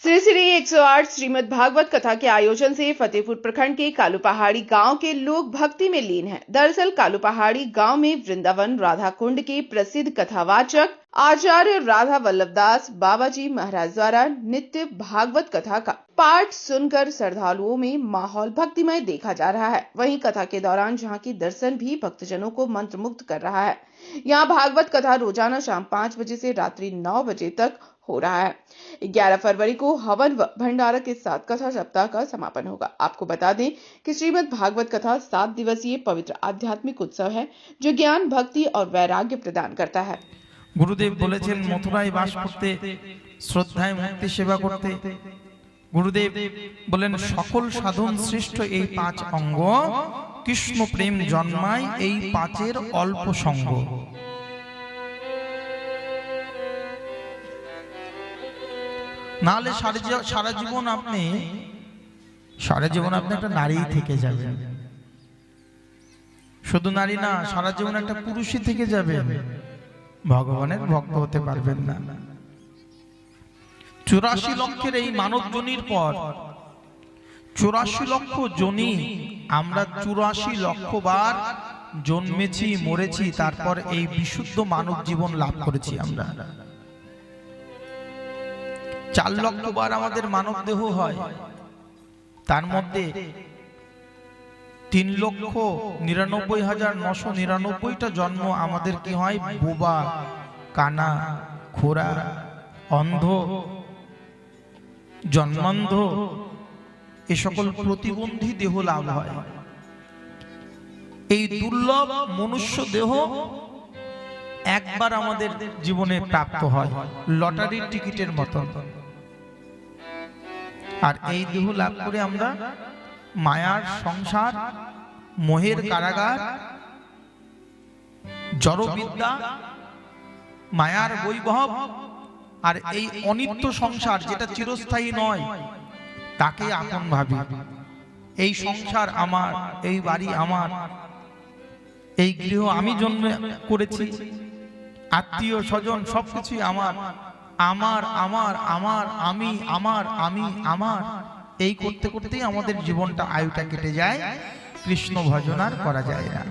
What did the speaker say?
श्री श्री 108 श्रीमद् भागवत कथा के आयोजन से फतेहपुर प्रखंड के कालू पहाड़ी गांव के लोग भक्ति में लीन हैं। दरअसल कालू पहाड़ी गांव में वृंदावन राधा कुंड के प्रसिद्ध कथावाचक आचार्य राधा वल्लभदास बाबा जी महाराज द्वारा नित्य भागवत कथा का पाठ सुनकर श्रद्धालुओं में माहौल भक्तिमय देखा जा रहा है। वहीं कथा के दौरान जहां की दर्शन भी भक्तजनों को मंत्रमुग्ध कर रहा है। यहां भागवत कथा रोजाना शाम 5 बजे से रात्रि 9 बजे तक हो रहा है। 11 फरवरी को हवन व भंडारा के साथ कथा सप्ताह का समापन होगा। आपको बता दें कि श्रीमद् भागवत कथा 7 दिवसीय पवित्र आध्यात्मिक उत्सव है जो ज्ञान, भक्ति और वैराग्य प्रदान करता है। गुरुदेव बोलेছেন मथुराয় বাস করতে, শ্রদ্ধায় মুক্তি সেবা করতে। গুরুদেব বলেন সকল সাধন শ্রেষ্ঠ এই 5 অঙ্গ, কৃষ্ণ প্রেম জন্মায় এই 5-এর অল্প সঙ্গ। নালে সারা জীবন আপনি একটা নারী থেকে যাবেন। শুধু নারী না, সারা জীবন একটা পুরুষই থেকে যাবেন, ভগবানের ভক্ত হতে পারবেন না। 84 লক্ষের এই মানব জনির পর 84 লক্ষ জনি, আমরা 84 লক্ষ বার জন্মেছি, মরেছি, তারপর এই বিশুদ্ধ মানব জীবন লাভ করেছি আমরা। 4 লক্ষ বার আমাদের মানব দেহ হয়, তার মধ্যে 3,99,999টা জন্ম আমাদের কি হয়? বোবা, কানা, খোরা, অন্ধ, জন্মান্ধ, এ সকল প্রতিবন্ধী দেহ লাভ হয়। এই দুর্লভ মনুষ্য দেহ একবার আমাদের জীবনে প্রাপ্ত হয়, লটারির টিকিটের মতো। আর এই দেহ লাভ করে আমরা মায়ার সংসার, মোহের কারাগার, জড়বিদ্যা, মায়ার বৈভব আর এই অনিত্য সংসার যেটা চিরস্থায়ী নয়, তাকে আপন ভাবি। এই সংসার আমার, এই বাড়ি আমার, এই গৃহ আমি জন্ম করেছি, আত্মীয় স্বজন সবকিছুই আমার, আমার আমার আমার আমি আমার আমি আমার, এই করতে করতেই আমাদের জীবনটা আয়ুটা কেটে যায়, কৃষ্ণ ভজন আর করা যায় না।